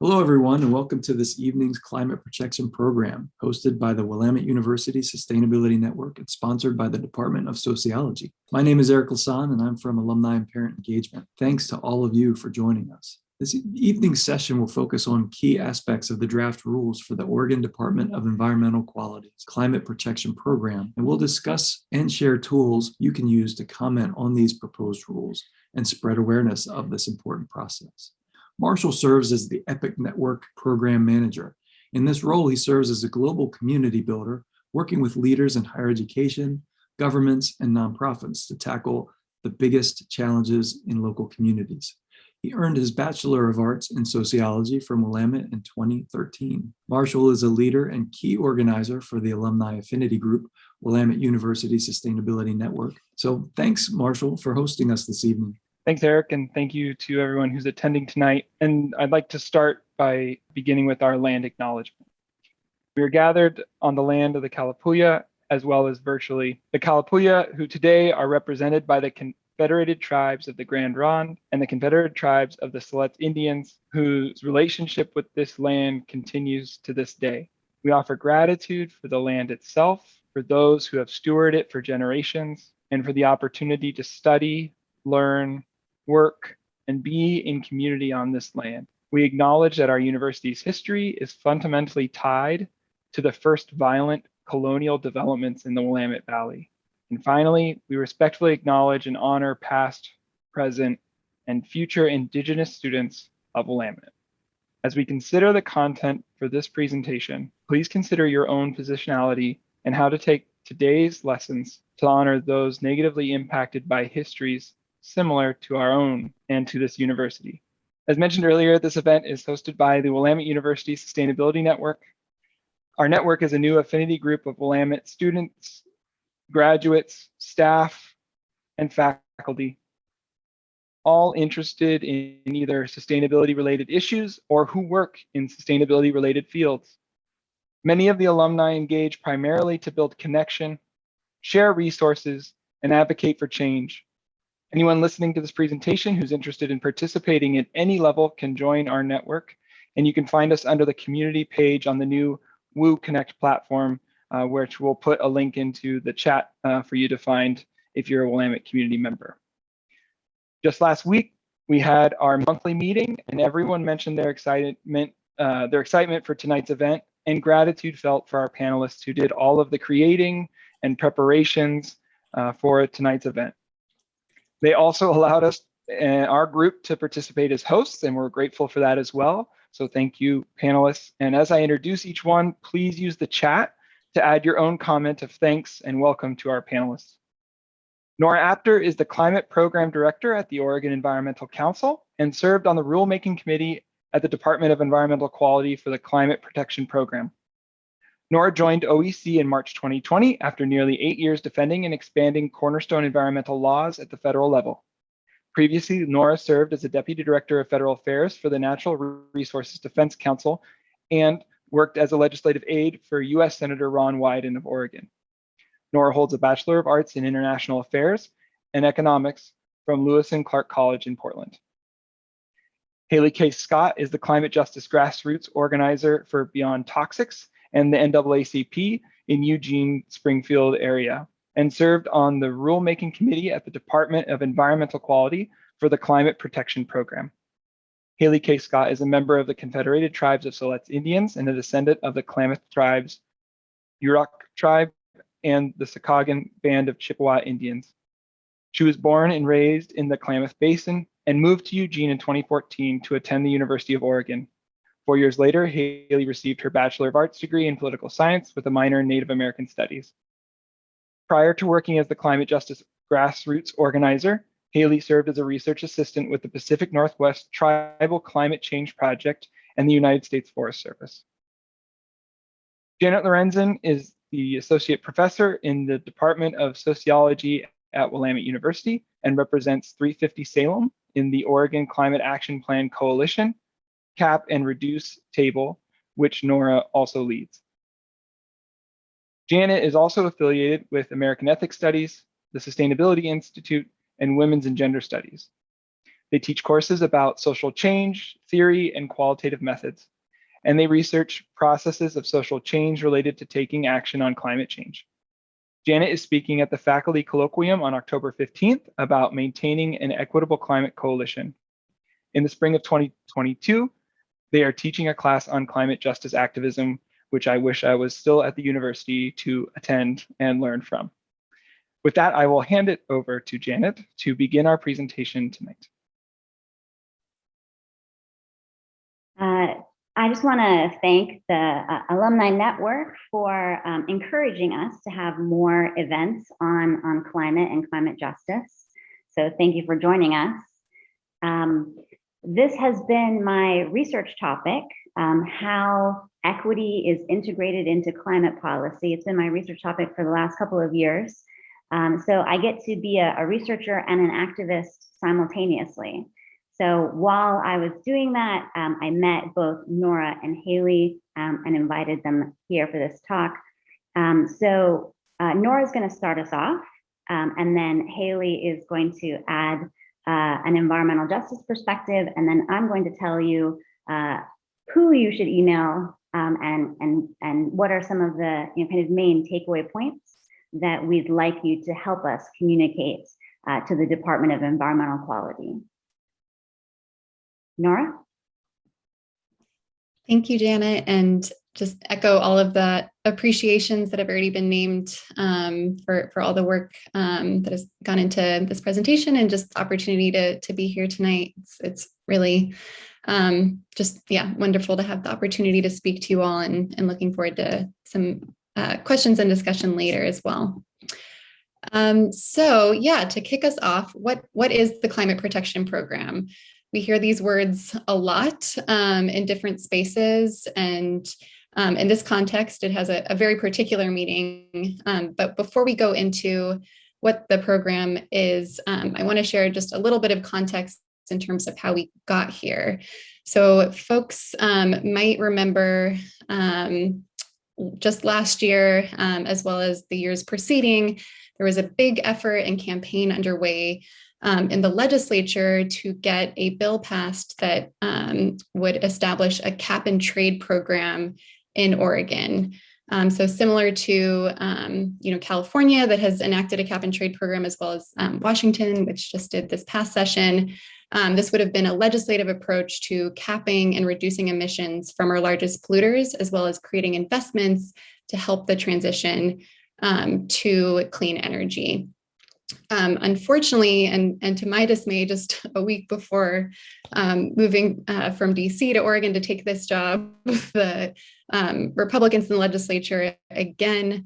Hello, everyone, and welcome to this evening's Climate Protection Program, hosted by the Willamette University Sustainability Network and sponsored by the Department of Sociology. My name is Eric Lasan, and I'm from Alumni and Parent Engagement. Thanks to all of you for joining us. This evening's session will focus on key aspects of the draft rules for the Oregon Department of Environmental Quality's Climate Protection Program, and we'll discuss and share tools you can use to comment on these proposed rules and spread awareness of this important process. Marshall serves as the EPIC Network Program Manager. In this role, he serves as a global community builder, working with leaders in higher education, governments, and nonprofits to tackle the biggest challenges in local communities. He earned his Bachelor of Arts in Sociology from Willamette in 2013. Marshall is a leader and key organizer for the alumni affinity group, Willamette University Sustainability Network. So thanks, Marshall, for hosting us this evening. Thanks, Eric, and thank you to everyone who's attending tonight. And I'd like to start by beginning with our land acknowledgement. We are gathered on the land of the Kalapuya, as well as virtually. The Kalapuya, who today are represented by the Confederated Tribes of the Grand Ronde and the Confederated Tribes of the Siletz Indians, whose relationship with this land continues to this day. We offer gratitude for the land itself, for those who have stewarded it for generations, and for the opportunity to study, learn, work, and be in community on this land. We acknowledge that our university's history is fundamentally tied to the first violent colonial developments in the Willamette Valley. And finally, we respectfully acknowledge and honor past, present, and future Indigenous students of Willamette. As we consider the content for this presentation, please consider your own positionality and how to take today's lessons to honor those negatively impacted by histories similar to our own and to this university. As mentioned earlier, this event is hosted by the Willamette University Sustainability Network. Our network is a new affinity group of Willamette students, graduates, staff, and faculty, all interested in either sustainability-related issues or who work in sustainability-related fields. Many of the alumni engage primarily to build connection, share resources, and advocate for change. Anyone listening to this presentation who's interested in participating at any level can join our network, and you can find us under the community page on the new WUConnect platform, which we'll put a link into the chat for you to find if you're a Willamette community member. Just last week, we had our monthly meeting, and everyone mentioned their excitement for tonight's event and gratitude felt for our panelists who did all of the creating and preparations for tonight's event. They also allowed us, our group, to participate as hosts, and we're grateful for that as well. So thank you, panelists. And as I introduce each one, please use the chat to add your own comment of thanks and welcome to our panelists. Nora Aptor is the Climate Program Director at the Oregon Environmental Council and served on the Rulemaking Committee at the Department of Environmental Quality for the Climate Protection Program. Nora joined OEC in March 2020 after nearly 8 years defending and expanding cornerstone environmental laws at the federal level. Previously, Nora served as the Deputy Director of Federal Affairs for the Natural Resources Defense Council and worked as a legislative aide for U.S. Senator Ron Wyden of Oregon. Nora holds a Bachelor of Arts in International Affairs and Economics from Lewis and Clark College in Portland. Haley K. Scott is the Climate Justice Grassroots organizer for Beyond Toxics and the NAACP in Eugene, Springfield area, and served on the Rulemaking Committee at the Department of Environmental Quality for the Climate Protection Program. Haley K. Scott is a member of the Confederated Tribes of Siletz Indians and a descendant of the Klamath Tribes, Yurok Tribe, and the Sakagan Band of Chippewa Indians. She was born and raised in the Klamath Basin and moved to Eugene in 2014 to attend the University of Oregon. 4 years later, Haley received her Bachelor of Arts degree in Political Science with a minor in Native American Studies. Prior to working as the Climate Justice Grassroots organizer, Haley served as a research assistant with the Pacific Northwest Tribal Climate Change Project and the United States Forest Service. Janet Lorenzen is the Associate Professor in the Department of Sociology at Willamette University and represents 350 Salem in the Oregon Climate Action Plan Coalition, Cap and Reduce table, which Nora also leads. Janet is also affiliated with American Ethics Studies, the Sustainability Institute, and Women's and Gender Studies. They teach courses about social change, theory, and qualitative methods, and they research processes of social change related to taking action on climate change. Janet is speaking at the faculty colloquium on October 15th about maintaining an equitable climate coalition. In the spring of 2022, they are teaching a class on climate justice activism, which I wish I was still at the university to attend and learn from. With that, I will hand it over to Janet to begin our presentation tonight. I just want to thank the Alumni Network for encouraging us to have more events on climate and climate justice. So thank you for joining us. This has been my research topic, how equity is integrated into climate policy. It's been my research topic for the last couple of years. So I get to be a researcher and an activist simultaneously. So while I was doing that, I met both Nora and Haley and invited them here for this talk. So Nora's going to start us off, and then Haley is going to add an environmental justice perspective, and then I'm going to tell you who you should email and what are some of the kind of main takeaway points that we'd like you to help us communicate to the Department of Environmental Quality. Nora? Thank you, Janet, and just echo all of the appreciations that have already been named for all the work that has gone into this presentation and just the opportunity to be here tonight. It's really wonderful to have the opportunity to speak to you all and looking forward to some questions and discussion later as well. To kick us off, what is the Climate Protection Program? We hear these words a lot in different spaces, and in this context, it has a very particular meaning. But before we go into what the program is, I want to share just a little bit of context in terms of how we got here. So folks might remember just last year, as well as the years preceding, there was a big effort and campaign underway in the legislature to get a bill passed that would establish a cap and trade program in Oregon. So similar to California that has enacted a cap and trade program, as well as Washington, which just did this past session. This would have been a legislative approach to capping and reducing emissions from our largest polluters, as well as creating investments to help the transition to clean energy. Unfortunately, and to my dismay, just a week before moving from DC to Oregon to take this job, the Republicans in the legislature again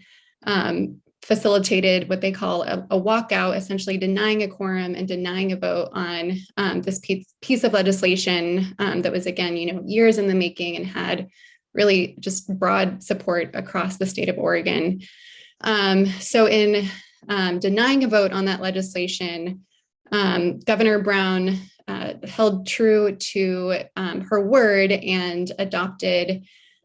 facilitated what they call a walkout, essentially denying a quorum and denying a vote on this piece of legislation that was, again, years in the making and had really just broad support across the state of Oregon. So in denying a vote on that legislation, Governor Brown held true to her word and adopted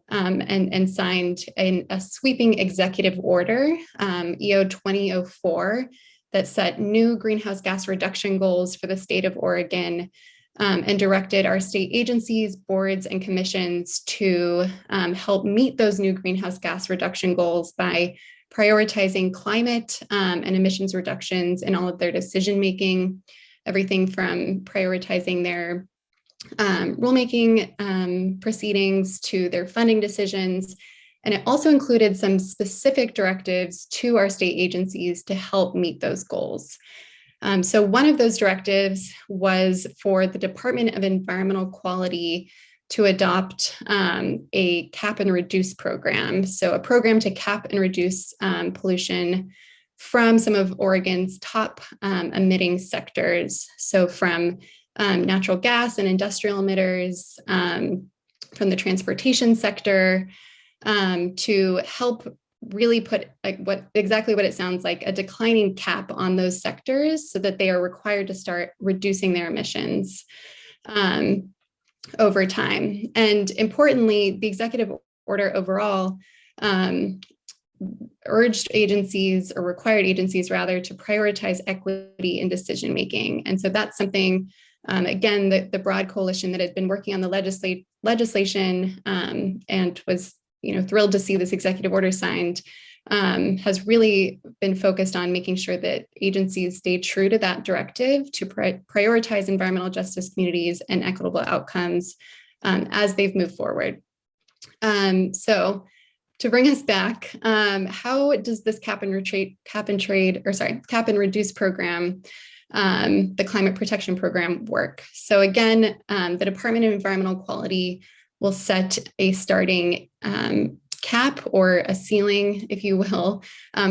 and signed a sweeping executive order, EO 2004, that set new greenhouse gas reduction goals for the state of Oregon and directed our state agencies, boards, and commissions to help meet those new greenhouse gas reduction goals by prioritizing climate and emissions reductions in all of their decision-making, everything from prioritizing their rulemaking proceedings to their funding decisions. And it also included some specific directives to our state agencies to help meet those goals. So one of those directives was for the Department of Environmental Quality to adopt a cap and reduce program. So a program to cap and reduce pollution from some of Oregon's top emitting sectors. So from natural gas and industrial emitters, from the transportation sector, to help really put exactly what it sounds like, a declining cap on those sectors so that they are required to start reducing their emissions over time. And importantly, the executive order overall urged agencies, or required agencies rather, to prioritize equity in decision making. And so that's something Again, the broad coalition that had been working on the legislation and was thrilled to see this executive order signed has really been focused on making sure that agencies stay true to that directive to prioritize environmental justice communities and equitable outcomes as they've moved forward. So to bring us back, how does this cap and reduce program, the climate protection program, work? So again, the Department of Environmental Quality will set a starting cap or a ceiling, if you will,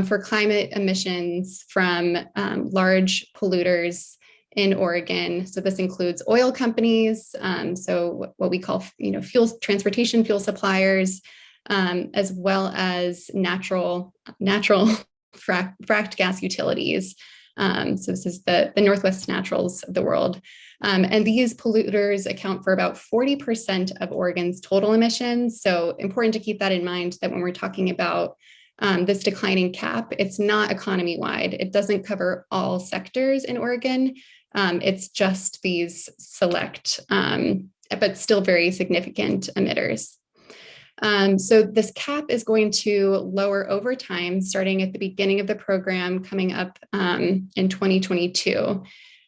for climate emissions from large polluters in Oregon. So this includes oil companies, so what we call transportation fuel suppliers, as well as natural fracked gas utilities. So this is the Northwest Naturals of the world. And these polluters account for about 40% of Oregon's total emissions. So important to keep that in mind, that when we're talking about this declining cap, it's not economy-wide. It doesn't cover all sectors in Oregon. It's just these select, but still very significant emitters. So this cap is going to lower over time, starting at the beginning of the program coming up in 2022.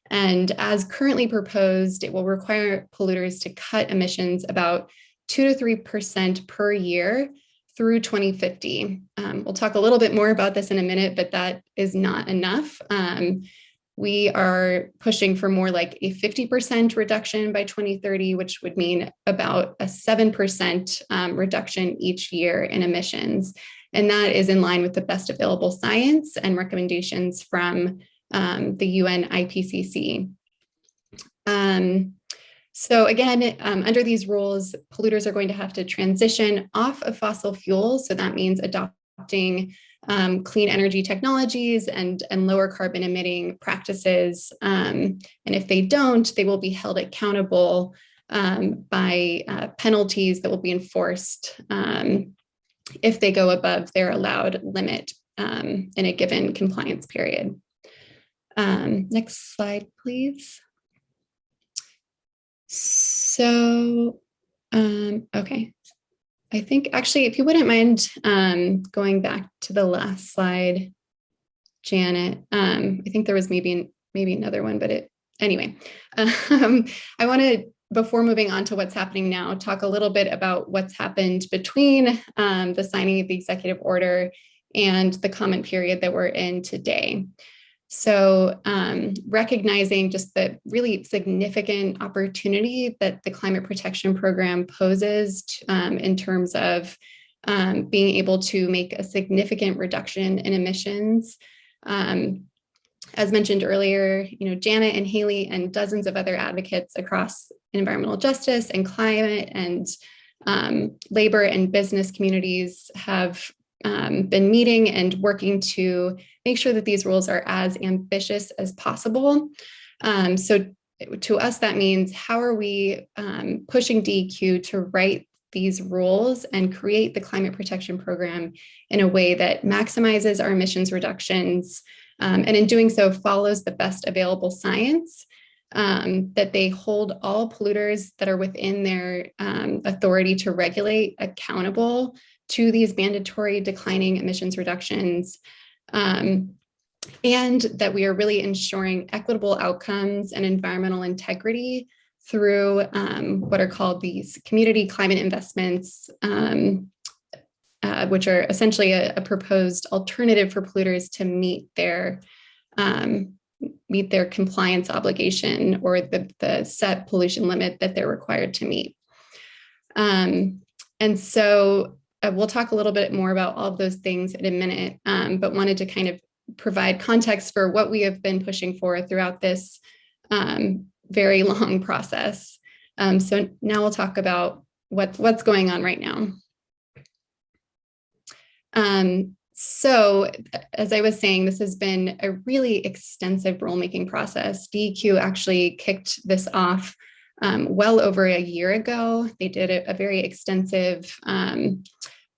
And as currently proposed, it will require polluters to cut emissions about 2 to 3% per year through 2050. We'll talk a little bit more about this in a minute, but that is not enough. We are pushing for more like a 50% reduction by 2030, which would mean about a 7% reduction each year in emissions. And that is in line with the best available science and recommendations from the UN IPCC. So again, under these rules, polluters are going to have to transition off of fossil fuels. So that means adopting clean energy technologies and lower carbon emitting practices. And if they don't, they will be held accountable by penalties that will be enforced if they go above their allowed limit in a given compliance period. Next slide, please. So, okay. I think actually, if you wouldn't mind going back to the last slide, Janet, I think there was maybe another one, but anyway, I want to, before moving on to what's happening now, talk a little bit about what's happened between the signing of the executive order and the comment period that we're in today. So recognizing just the really significant opportunity that the climate protection program poses in terms of being able to make a significant reduction in emissions. As mentioned earlier, Janet and Haley and dozens of other advocates across environmental justice and climate and labor and business communities have been meeting and working to make sure that these rules are as ambitious as possible. So to us, that means how are we pushing DEQ to write these rules and create the climate protection program in a way that maximizes our emissions reductions, and in doing so follows the best available science, that they hold all polluters that are within their authority to regulate accountable to these mandatory declining emissions reductions, and that we are really ensuring equitable outcomes and environmental integrity through what are called these community climate investments, which are essentially a proposed alternative for polluters to meet their compliance obligation or the set pollution limit that they're required to meet. And so we'll talk a little bit more about all of those things in a minute, but wanted to kind of provide context for what we have been pushing for throughout this very long process. So now we'll talk about what's going on right now. So as I was saying, this has been a really extensive rulemaking process. DEQ actually kicked this off well over a year ago. They did a very extensive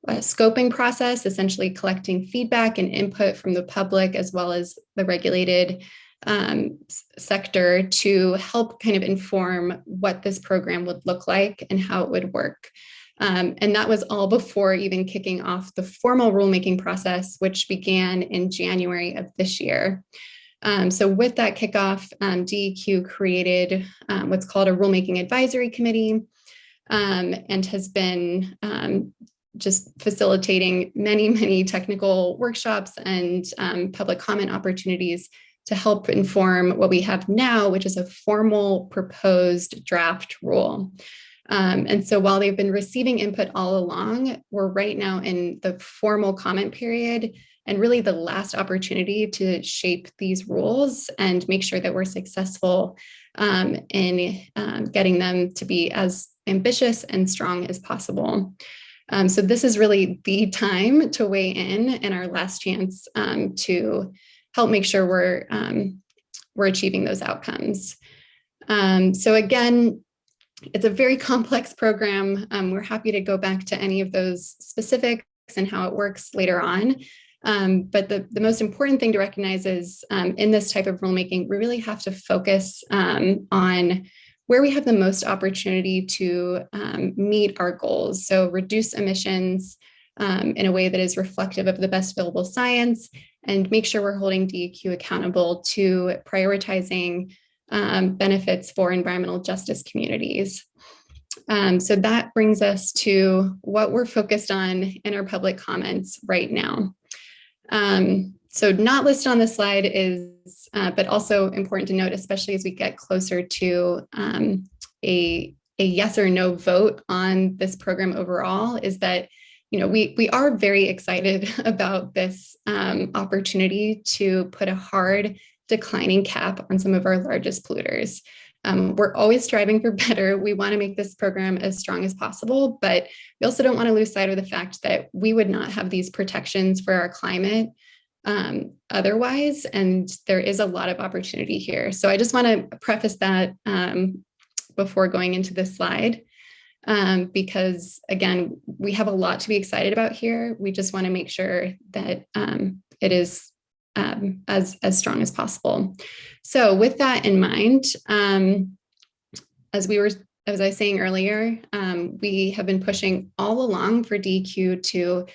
scoping process, essentially collecting feedback and input from the public as well as the regulated sector to help kind of inform what this program would look like and how it would work. And that was all before even kicking off the formal rulemaking process, which began in January of this year. So with that kickoff, DEQ created what's called a Rulemaking Advisory Committee, and has been just facilitating many technical workshops and public comment opportunities to help inform what we have now, which is a formal proposed draft rule. And so while they've been receiving input all along, we're right now in the formal comment period and really the last opportunity to shape these rules and make sure that we're successful in getting them to be as ambitious and strong as possible. So this is really the time to weigh in and our last chance to help make sure we're achieving those outcomes. So again, it's a very complex program. We're happy to go back to any of those specifics and how it works later on. But the most important thing to recognize is in this type of rulemaking, we really have to focus on where we have the most opportunity to meet our goals. So reduce emissions in a way that is reflective of the best available science, and make sure we're holding DEQ accountable to prioritizing benefits for environmental justice communities. So that brings us to what we're focused on in our public comments right now. So not listed on this slide is, but also important to note, especially as we get closer to a yes or no vote on this program overall, is that we are very excited about this opportunity to put a hard declining cap on some of our largest polluters. We're always striving for better. We want to make this program as strong as possible, but we also don't want to lose sight of the fact that we would not have these protections for our climate otherwise, and there is a lot of opportunity here. So I just want to preface that before going into this slide. Because again, we have a lot to be excited about here. We just want to make sure that it is as strong as possible. So with that in mind, as I was saying earlier, we have been pushing all along for DEQ to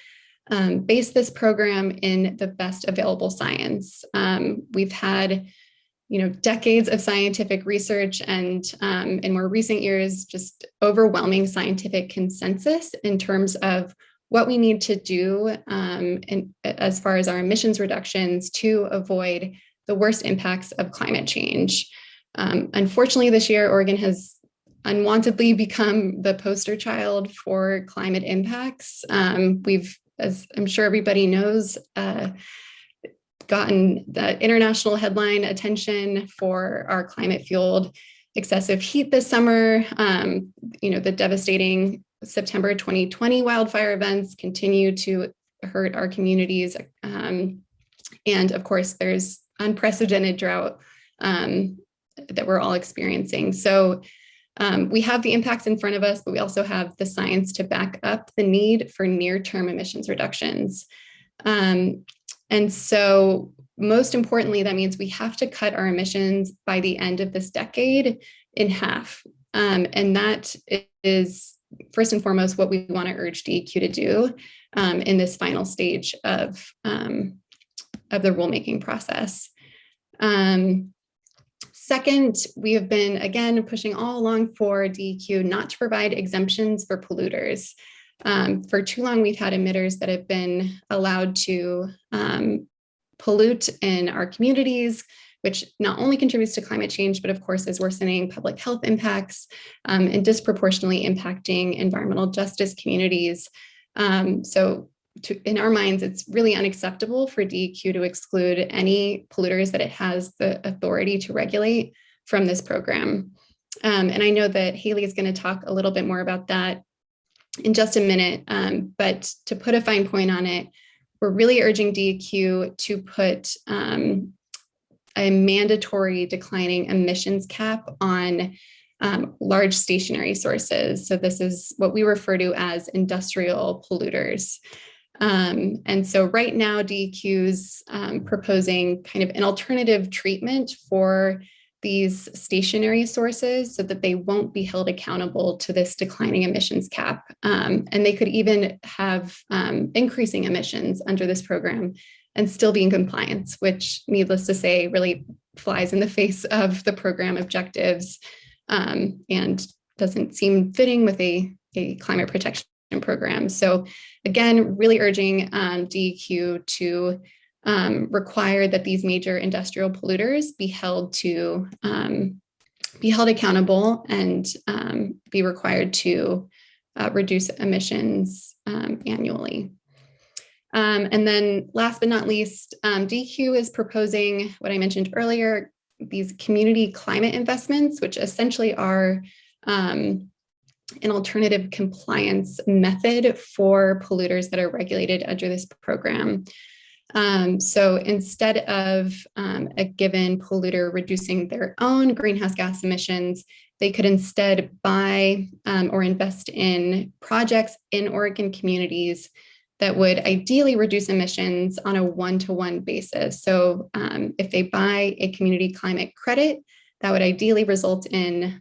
base this program in the best available science. We've had decades of scientific research and in more recent years, just overwhelming scientific consensus in terms of what we need to do as far as our emissions reductions to avoid the worst impacts of climate change. Unfortunately, this year, Oregon has unwantedly become the poster child for climate impacts. We've, as I'm sure everybody knows, gotten the international headline attention for our climate-fueled excessive heat this summer. The devastating September 2020 wildfire events continue to hurt our communities. And of course, there's unprecedented drought that we're all experiencing. So we have the impacts in front of us, but we also have the science to back up the need for near-term emissions reductions. And so most importantly, that means we have to cut our emissions by the end of this decade in half. And that is first and foremost what we want to urge DEQ to do in this final stage of the rulemaking process. Second, we have been, again, pushing all along for DEQ not to provide exemptions for polluters. For too long, we've had emitters that have been allowed to pollute in our communities, which not only contributes to climate change, but of course is worsening public health impacts and disproportionately impacting environmental justice communities. So in our minds, it's really unacceptable for DEQ to exclude any polluters that it has the authority to regulate from this program. And I know that Haley is going to talk a little bit more about that in just a minute, but to put a fine point on it, we're really urging DEQ to put a mandatory declining emissions cap on large stationary sources. So this is what we refer to as industrial polluters. And so right now, DEQ's proposing kind of an alternative treatment for these stationary sources so that they won't be held accountable to this declining emissions cap. And they could even have increasing emissions under this program and still be in compliance, which, needless to say, really flies in the face of the program objectives and doesn't seem fitting with a climate protection program. So again, really urging DEQ to require that these major industrial polluters be held accountable and be required to reduce emissions annually. And then last but not least, DEQ is proposing what I mentioned earlier, these community climate investments, which essentially are an alternative compliance method for polluters that are regulated under this program. So instead of a given polluter reducing their own greenhouse gas emissions, they could instead buy or invest in projects in Oregon communities that would ideally reduce emissions on a one-to-one basis. So if they buy a community climate credit, that would ideally result in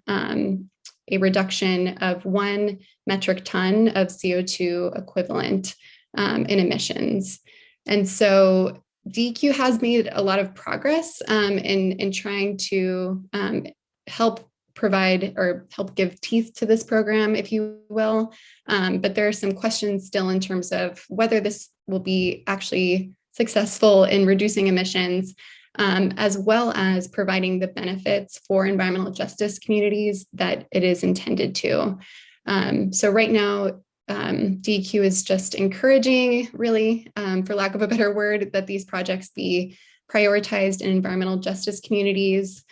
a reduction of 1 metric ton of CO2 equivalent in emissions. And so DEQ has made a lot of progress in trying to help provide or help give teeth to this program, if you will. But there are some questions still in terms of whether this will be actually successful in reducing emissions, as well as providing the benefits for environmental justice communities that it is intended to. So right now, DEQ is just encouraging, really, for lack of a better word, that these projects be prioritized in environmental justice communities.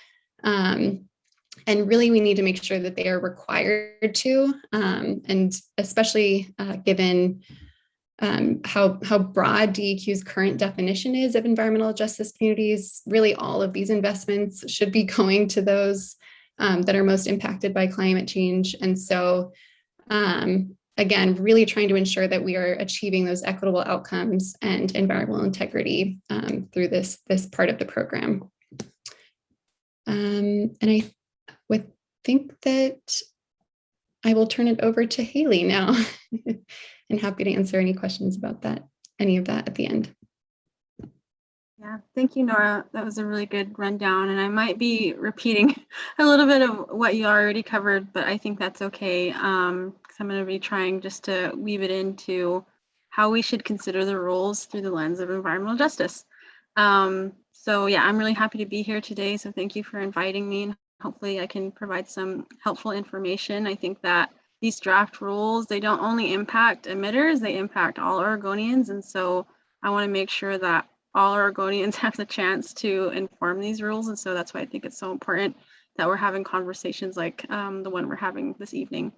And really, we need to make sure that they are required to, and especially given how broad DEQ's current definition is of environmental justice communities, really all of these investments should be going to those that are most impacted by climate change. And so, again, really trying to ensure that we are achieving those equitable outcomes and environmental integrity through this part of the program. And I would think that I will turn it over to Haley now and happy to answer any questions about any of that at the end. Yeah, thank you, Nora. That was a really good rundown, and I might be repeating a little bit of what you already covered, but I think that's okay, because I'm going to be trying just to weave it into how we should consider the rules through the lens of environmental justice. So yeah, I'm really happy to be here today, so thank you for inviting me, and hopefully I can provide some helpful information. I think that these draft rules, they don't only impact emitters, they impact all Oregonians, and so I want to make sure that all Oregonians have the chance to inform these rules. And so that's why I think it's so important that we're having conversations like the one we're having this evening.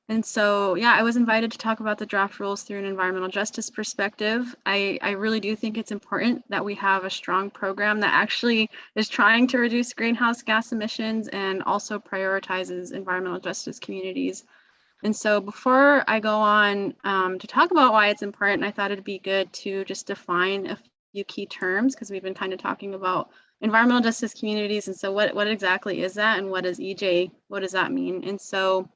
And so, yeah, I was invited to talk about the draft rules through an environmental justice perspective. I really do think it's important that we have a strong program that actually is trying to reduce greenhouse gas emissions and also prioritizes environmental justice communities. And so before I go on to talk about why it's important, I thought it'd be good to just define a few key terms, because we've been kind of talking about environmental justice communities. And so what exactly is that, and what is EJ, what does that mean? And so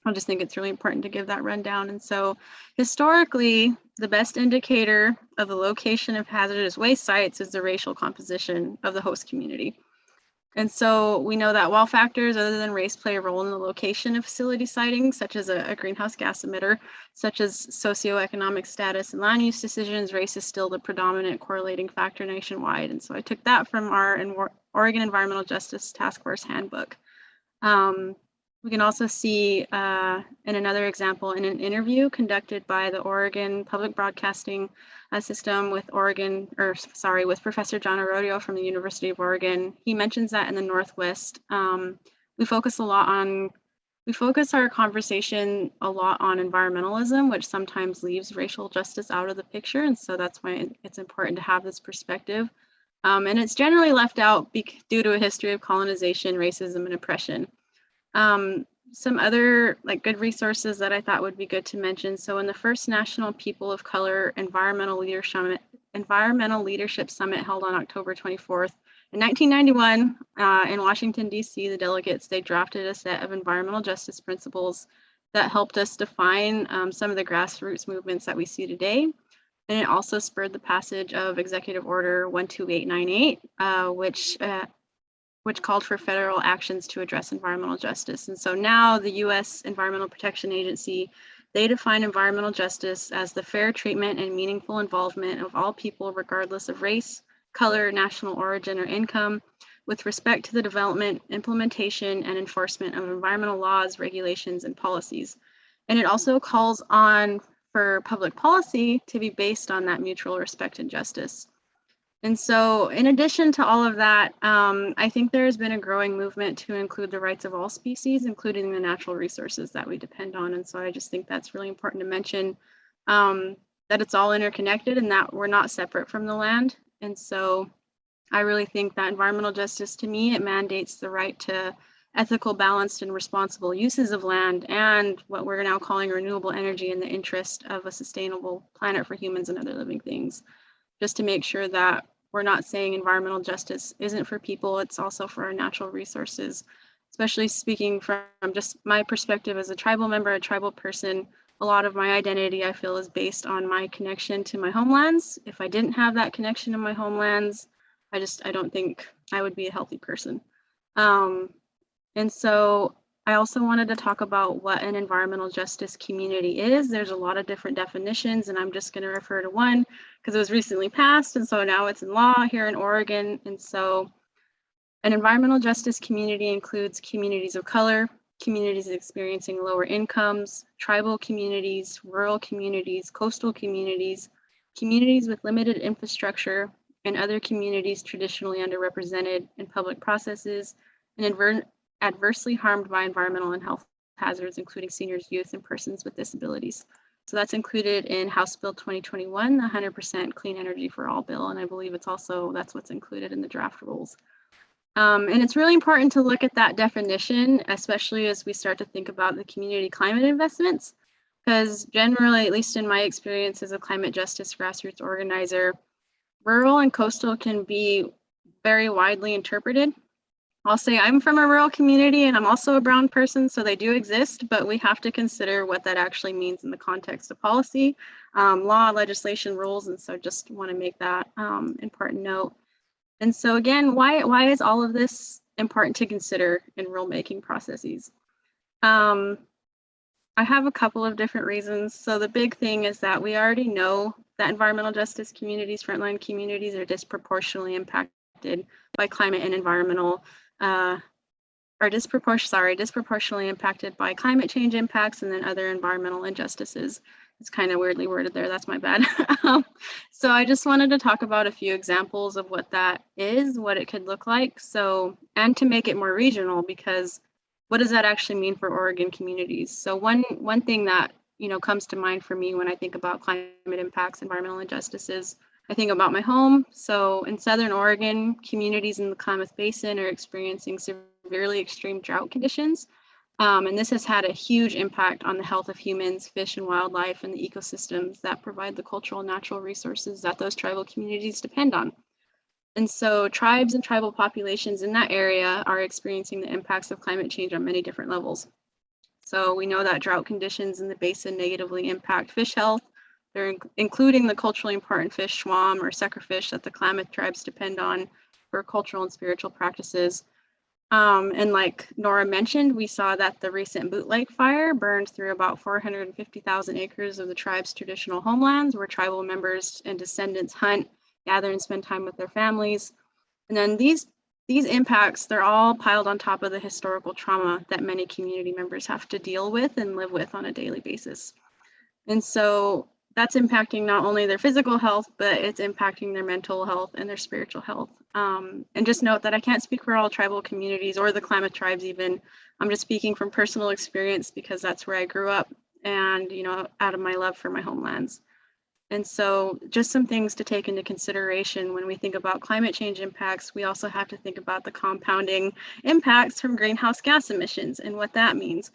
I just think it's really important to give that rundown. And so historically, the best indicator of the location of hazardous waste sites is the racial composition of the host community. And so we know that while factors other than race play a role in the location of facility siting, such as a greenhouse gas emitter, such as socioeconomic status and land use decisions, race is still the predominant correlating factor nationwide. And so I took that from our Oregon Environmental Justice Task Force Handbook. We can also see in another example in an interview conducted by the Oregon Public Broadcasting System with with Professor John Arroyo from the University of Oregon. He mentions that in the Northwest, we focus our conversation a lot on environmentalism, which sometimes leaves racial justice out of the picture. And so that's why it's important to have this perspective. And it's generally left out due to a history of colonization, racism, and oppression. some other like good resources that I thought would be good to mention. So in the first National People of Color Environmental Leadership Summit held on October 24th, in 1991, in Washington, D.C., the delegates, they drafted a set of environmental justice principles that helped us define some of the grassroots movements that we see today. And it also spurred the passage of Executive Order 12898, which called for federal actions to address environmental justice. And so now the U.S. Environmental Protection Agency, they define environmental justice as the fair treatment and meaningful involvement of all people, regardless of race, color, national origin, or income, with respect to the development, implementation, and enforcement of environmental laws, regulations, and policies. And it also calls on for public policy to be based on that mutual respect and justice. And so in addition to all of that, I think there has been a growing movement to include the rights of all species, including the natural resources that we depend on. And so I just think that's really important to mention, that it's all interconnected and that we're not separate from the land. And so I really think that environmental justice, to me, it mandates the right to ethical, balanced, and responsible uses of land and what we're now calling renewable energy in the interest of a sustainable planet for humans and other living things. Just to make sure that we're not saying environmental justice isn't for people, it's also for our natural resources. Especially speaking from just my perspective as a tribal member, a tribal person, a lot of my identity I feel is based on my connection to my homelands. If I didn't have that connection to my homelands, I don't think I would be a healthy person. And so I also wanted to talk about what an environmental justice community is. There's a lot of different definitions, and I'm just going to refer to one because it was recently passed, and so now it's in law here in Oregon. And so an environmental justice community includes communities of color, communities experiencing lower incomes, tribal communities, rural communities, coastal communities, communities with limited infrastructure, and other communities traditionally underrepresented in public processes and adversely harmed by environmental and health hazards, including seniors, youth, and persons with disabilities. So that's included in House Bill 2021, the 100% Clean Energy for All bill, and I believe that's what's included in the draft rules. And it's really important to look at that definition, especially as we start to think about the community climate investments, because generally, at least in my experience as a climate justice grassroots organizer, rural and coastal can be very widely interpreted. I'll say I'm from a rural community and I'm also a brown person, so they do exist, but we have to consider what that actually means in the context of policy, law, legislation, rules, and so just want to make that important note. And so again, why is all of this important to consider in rulemaking processes? I have a couple of different reasons. So the big thing is that we already know that environmental justice communities, frontline communities, are disproportionately impacted by climate and environmental, disproportionately impacted by climate change impacts and then other environmental injustices. It's kind of weirdly worded there, that's my bad. So I just wanted to talk about a few examples of what that is, what it could look like. So, and to make it more regional, because what does that actually mean for Oregon communities? So one thing that comes to mind for me when I think about climate impacts, environmental injustices, I think about my home. So in Southern Oregon, communities in the Klamath Basin are experiencing severely extreme drought conditions. And this has had a huge impact on the health of humans, fish and wildlife, and the ecosystems that provide the cultural and natural resources that those tribal communities depend on. And so tribes and tribal populations in that area are experiencing the impacts of climate change on many different levels. So we know that drought conditions in the basin negatively impact fish health. They're including the culturally important fish, swam, or suckerfish that the Klamath tribes depend on for cultural and spiritual practices. And like Nora mentioned, we saw that the recent Boot Lake fire burned through about 450,000 acres of the tribe's traditional homelands, where tribal members and descendants hunt, gather, and spend time with their families. And then these impacts, they're all piled on top of the historical trauma that many community members have to deal with and live with on a daily basis. And so that's impacting not only their physical health, but it's impacting their mental health and their spiritual health. And just note that I can't speak for all tribal communities or the Klamath tribes even. I'm just speaking from personal experience because that's where I grew up and, out of my love for my homelands. And so just some things to take into consideration when we think about climate change impacts. We also have to think about the compounding impacts from greenhouse gas emissions and what that means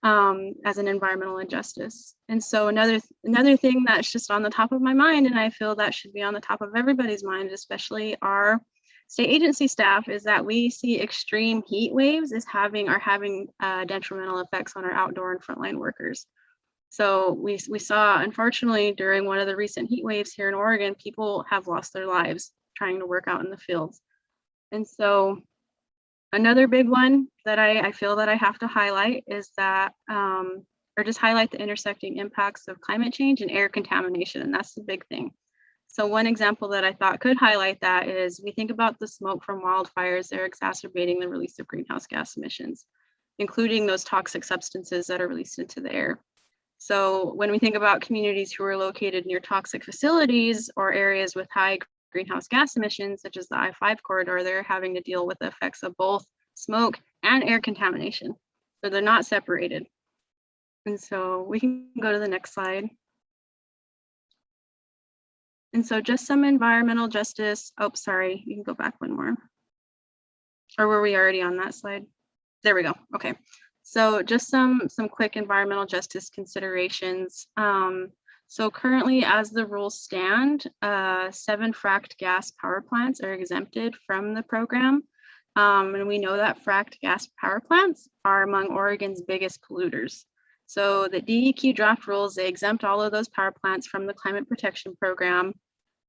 as an environmental injustice. And so another thing that's just on the top of my mind, and I feel that should be on the top of everybody's mind, especially our state agency staff, is that we see extreme heat waves are having detrimental effects on our outdoor and frontline workers. So we saw, unfortunately, during one of the recent heat waves here in Oregon, people have lost their lives trying to work out in the fields. And so another big one that I feel that I have to highlight is that, or just highlight the intersecting impacts of climate change and air contamination, and that's the big thing. So one example that I thought could highlight that is we think about the smoke from wildfires. They're exacerbating the release of greenhouse gas emissions, including those toxic substances that are released into the air. So when we think about communities who are located near toxic facilities or areas with high greenhouse gas emissions, such as the I-5 corridor, they're having to deal with the effects of both smoke and air contamination. So they're not separated. And so we can go to the next slide. And so just some environmental justice. Oh, sorry, you can go back one more. Or were we already on that slide? There we go. Okay. So just some quick environmental justice considerations. So currently, as the rules stand, 7 fracked gas power plants are exempted from the program. And we know that fracked gas power plants are among Oregon's biggest polluters. So the DEQ draft rules, they exempt all of those power plants from the climate protection program.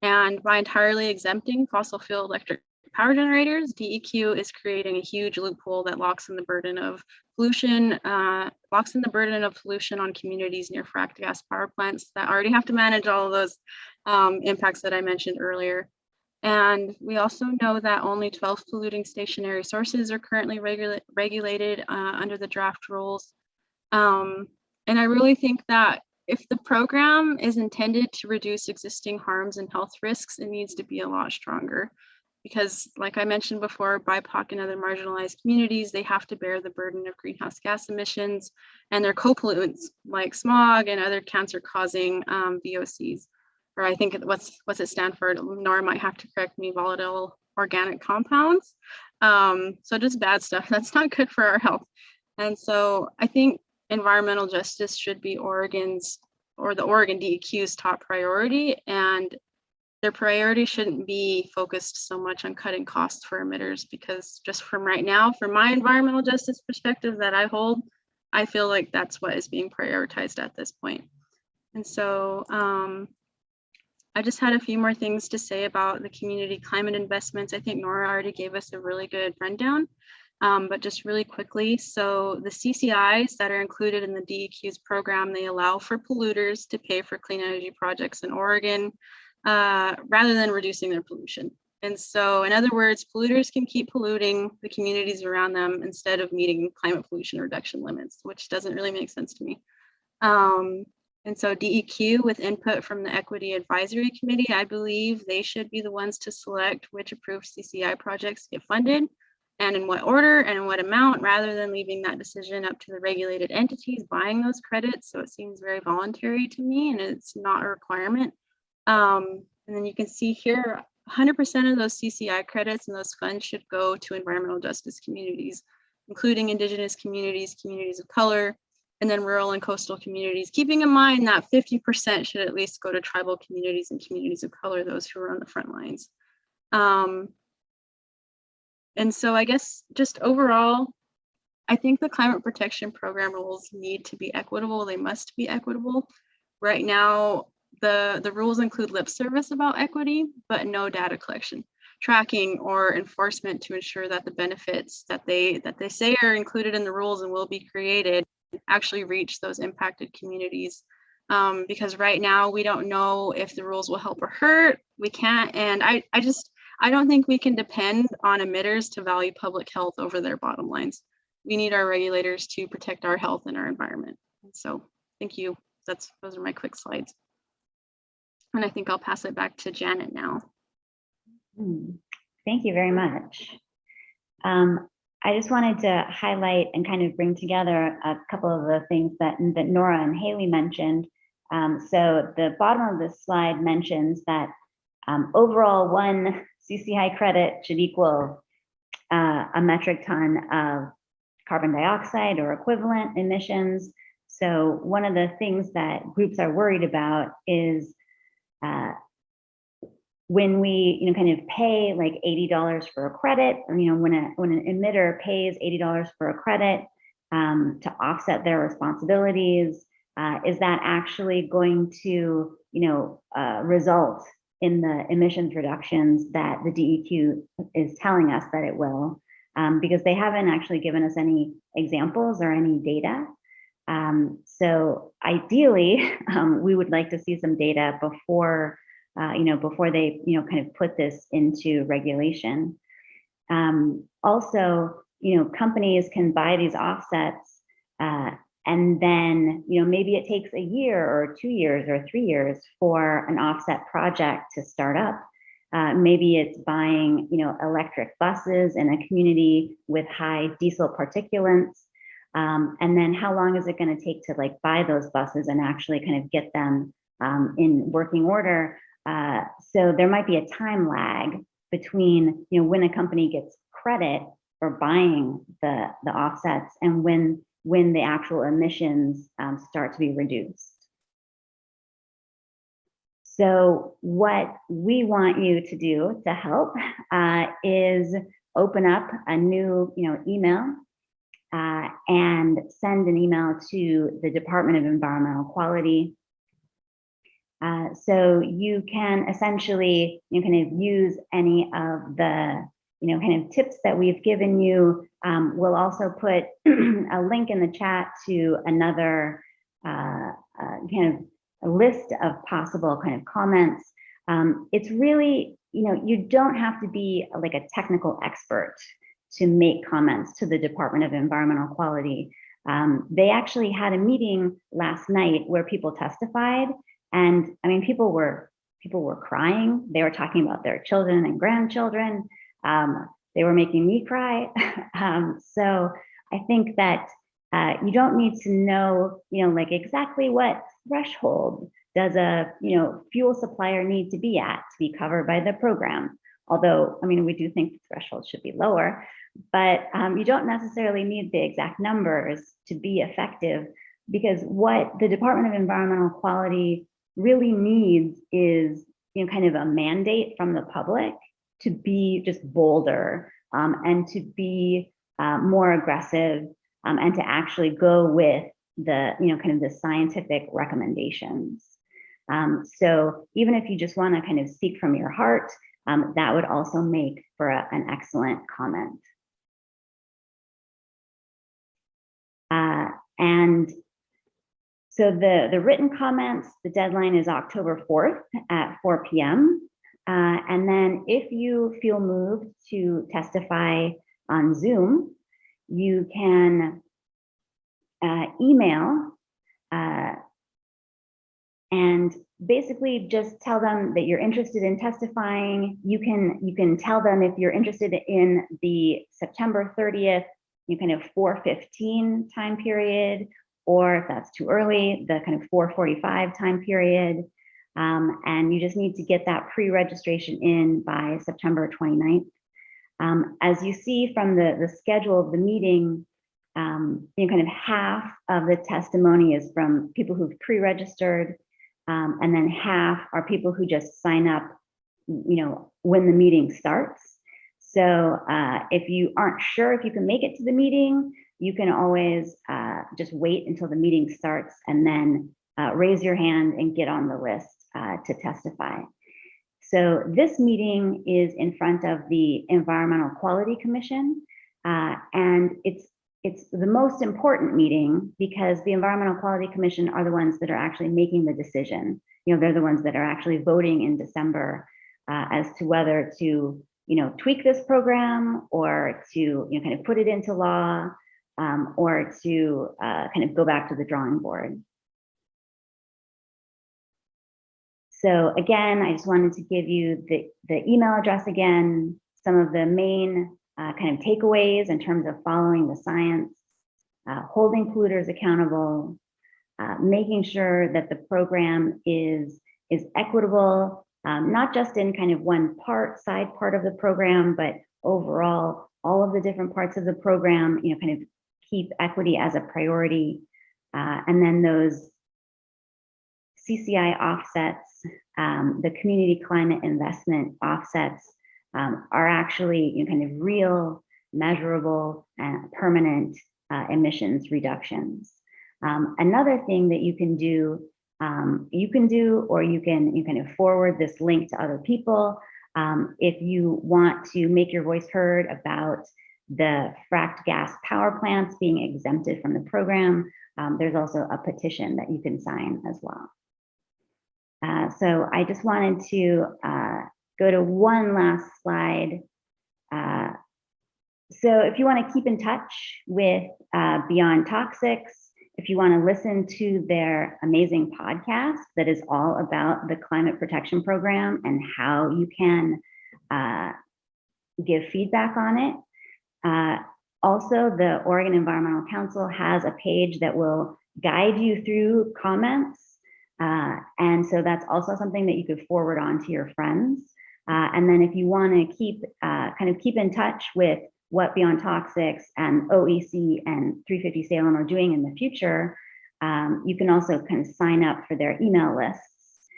And by entirely exempting fossil fuel electric power generators, DEQ is creating a huge loophole that locks in the burden of pollution, on communities near fracked gas power plants that already have to manage all of those impacts that I mentioned earlier. And we also know that only 12 polluting stationary sources are currently regulated under the draft rules. And I really think that if the program is intended to reduce existing harms and health risks, it needs to be a lot stronger. Because like I mentioned before, BIPOC and other marginalized communities, they have to bear the burden of greenhouse gas emissions and their co-pollutants like smog and other cancer-causing VOCs, or I think what's it stand for? Nora might have to correct me, volatile organic compounds. So just bad stuff that's not good for our health. And so I think environmental justice should be the Oregon DEQ's top priority, and their priority shouldn't be focused so much on cutting costs for emitters, because just from right now, from my environmental justice perspective that I hold, I feel like that's what is being prioritized at this point. And so I just had a few more things to say about the community climate investments. I think Nora already gave us a really good rundown, but just really quickly. So the CCIs that are included in the DEQ's program, they allow for polluters to pay for clean energy projects in Oregon, rather than reducing their pollution. And so in other words, polluters can keep polluting the communities around them instead of meeting climate pollution reduction limits, which doesn't really make sense to me. And so DEQ, with input from the Equity Advisory Committee, I believe they should be the ones to select which approved CCI projects get funded and in what order and in what amount, rather than leaving that decision up to the regulated entities buying those credits. So it seems very voluntary to me, and it's not a requirement. And then you can see here, 100% of those CCI credits and those funds should go to environmental justice communities, including Indigenous communities, communities of color, and then rural and coastal communities, keeping in mind that 50% should at least go to tribal communities and communities of color, those who are on the front lines. And so I guess just overall, I think the climate protection program rules need to be equitable. They must be equitable. Right now, the rules include lip service about equity, but no data collection, tracking, or enforcement to ensure that the benefits that they say are included in the rules and will be created actually reach those impacted communities. Because right now we don't know if the rules will help or hurt. We can't, and I don't think we can depend on emitters to value public health over their bottom lines. We need our regulators to protect our health and our environment. And so thank you. Those are my quick slides. And I think I'll pass it back to Janet now. Thank you very much. I just wanted to highlight and kind of bring together a couple of the things that Nora and Haley mentioned So the bottom of this slide mentions that overall 1 CCI credit should equal a metric ton of carbon dioxide or equivalent emissions. So one of the things that groups are worried about is when we, kind of pay like $80 for a credit, or, when an emitter pays $80 for a credit to offset their responsibilities, is that actually going to, result in the emissions reductions that the DEQ is telling us that it will, because they haven't actually given us any examples or any data. So ideally, we would like to see some data before, before they, kind of put this into regulation. Also, companies can buy these offsets, and then, maybe it takes a year or 2 years or 3 years for an offset project to start up. Maybe it's buying, electric buses in a community with high diesel particulates. And then how long is it going to take to like buy those buses and actually kind of get them in working order? So there might be a time lag between, when a company gets credit for buying the offsets and when the actual emissions start to be reduced. So what we want you to do to help is open up a new, email and send an email to the Department of Environmental Quality. So you can essentially, kind of use any of the, kind of tips that we've given you. We'll also put a link in the chat to another kind of a list of possible kind of comments. It's really, you don't have to be like a technical expert to make comments to the Department of Environmental Quality. They actually had a meeting last night where people testified, and I mean, people were crying. They were talking about their children and grandchildren. They were making me cry. So I think that you don't need to know, like exactly what threshold does a, fuel supplier need to be at to be covered by the program. Although, I mean, we do think the threshold should be lower, but you don't necessarily need the exact numbers to be effective, because what the Department of Environmental Quality really needs is, kind of a mandate from the public to be just bolder and to be more aggressive and to actually go with the, kind of the scientific recommendations. So even if you just want to kind of speak from your heart, that would also make for an excellent comment. And so the written comments, the deadline is October 4th at 4 p.m. And then if you feel moved to testify on Zoom, you can email and basically just tell them that you're interested in testifying. You can tell them if you're interested in the September 30th, kind of 4:15 time period, or if that's too early, the kind of 4:45 time period. And you just need to get that pre-registration in by September 29th. As you see from the schedule of the meeting, kind of half of the testimony is from people who've pre-registered, and then half are people who just sign up, when the meeting starts. So if you aren't sure if you can make it to the meeting, you can always just wait until the meeting starts and then raise your hand and get on the list to testify. So this meeting is in front of the Environmental Quality Commission, and it's the most important meeting because the Environmental Quality Commission are the ones that are actually making the decision. They're the ones that are actually voting in December as to whether to, tweak this program or to, kind of put it into law, or to kind of go back to the drawing board. So again, I just wanted to give you the email address again, some of the main kind of takeaways in terms of following the science, holding polluters accountable, making sure that the program is equitable, not just in kind of one side part of the program, but overall, all of the different parts of the program, kind of keep equity as a priority. And then those CCI offsets, the community climate investment offsets are actually kind of real, measurable, and permanent emissions reductions. Another thing that you can do, or you can kind of forward this link to other people. If you want to make your voice heard about the fracked gas power plants being exempted from the program, there's also a petition that you can sign as well. So I just wanted to go to one last slide. So if you want to keep in touch with Beyond Toxics, if you want to listen to their amazing podcast that is all about the climate protection program and how you can give feedback on it. Also, the Oregon Environmental Council has a page that will guide you through comments. And so that's also something that you could forward on to your friends. And then if you want to keep in touch with what Beyond Toxics and OEC and 350 Salem are doing in the future, you can also kind of sign up for their email lists,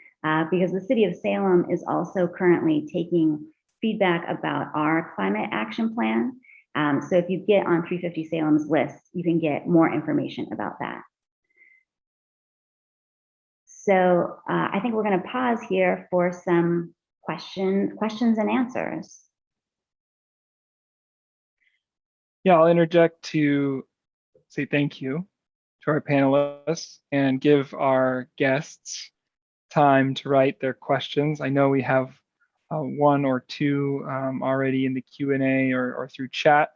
because the city of Salem is also currently taking feedback about our climate action plan. So if you get on 350 Salem's list, you can get more information about that. So I think we're going to pause here for some questions and answers. Yeah, I'll interject to say thank you to our panelists and give our guests time to write their questions. I know we have one or two already in the Q&A or through chat.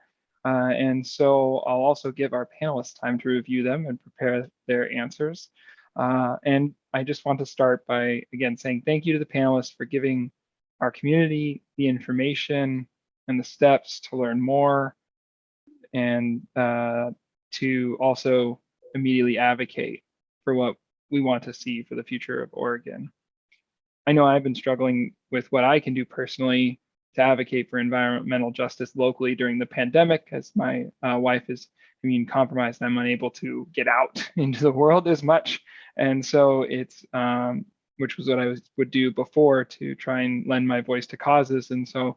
And so I'll also give our panelists time to review them and prepare their answers. And I just want to start by, again, saying thank you to the panelists for giving our community the information and the steps to learn more, and to also immediately advocate for what we want to see for the future of Oregon. I know I've been struggling with what I can do personally to advocate for environmental justice locally during the pandemic, as my wife is immune compromised and I'm unable to get out into the world as much. And so it's, which was what I would do before to try and lend my voice to causes. And so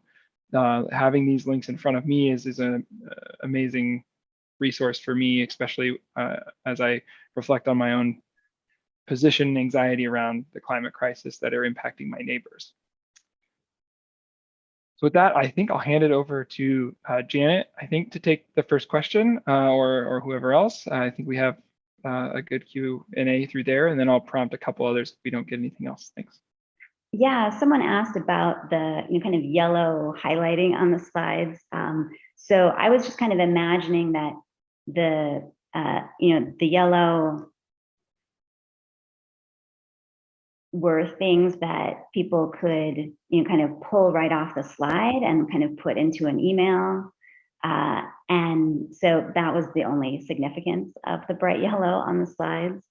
having these links in front of me is an amazing resource for me, especially as I reflect on my own position and anxiety around the climate crisis that are impacting my neighbors. So with that, I think I'll hand it over to Janet, I think, to take the first question, or whoever else. I think we have a good Q&A through there, and then I'll prompt a couple others if we don't get anything else. Thanks. Yeah, someone asked about the kind of yellow highlighting on the slides. So I was just kind of imagining that the yellow were things that people could kind of pull right off the slide and kind of put into an email. And so that was the only significance of the bright yellow on the slides.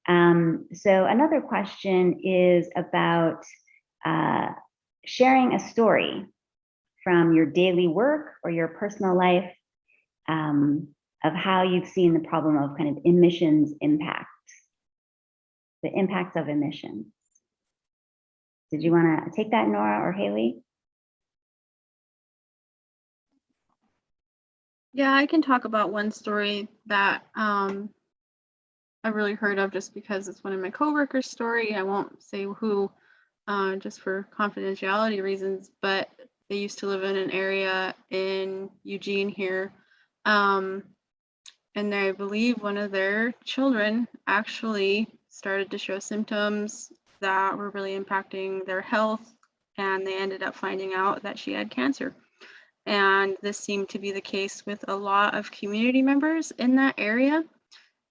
So another question is about sharing a story from your daily work or your personal life, of how you've seen the problem of kind of emissions impact, the impacts of emissions. Did you want to take that, Nora or Haley? Yeah, I can talk about one story that I really heard of just because it's one of my coworkers' story. I won't say who, just for confidentiality reasons, but they used to live in an area in Eugene here. And I believe one of their children actually started to show symptoms that were really impacting their health, and they ended up finding out that she had cancer. And this seemed to be the case with a lot of community members in that area.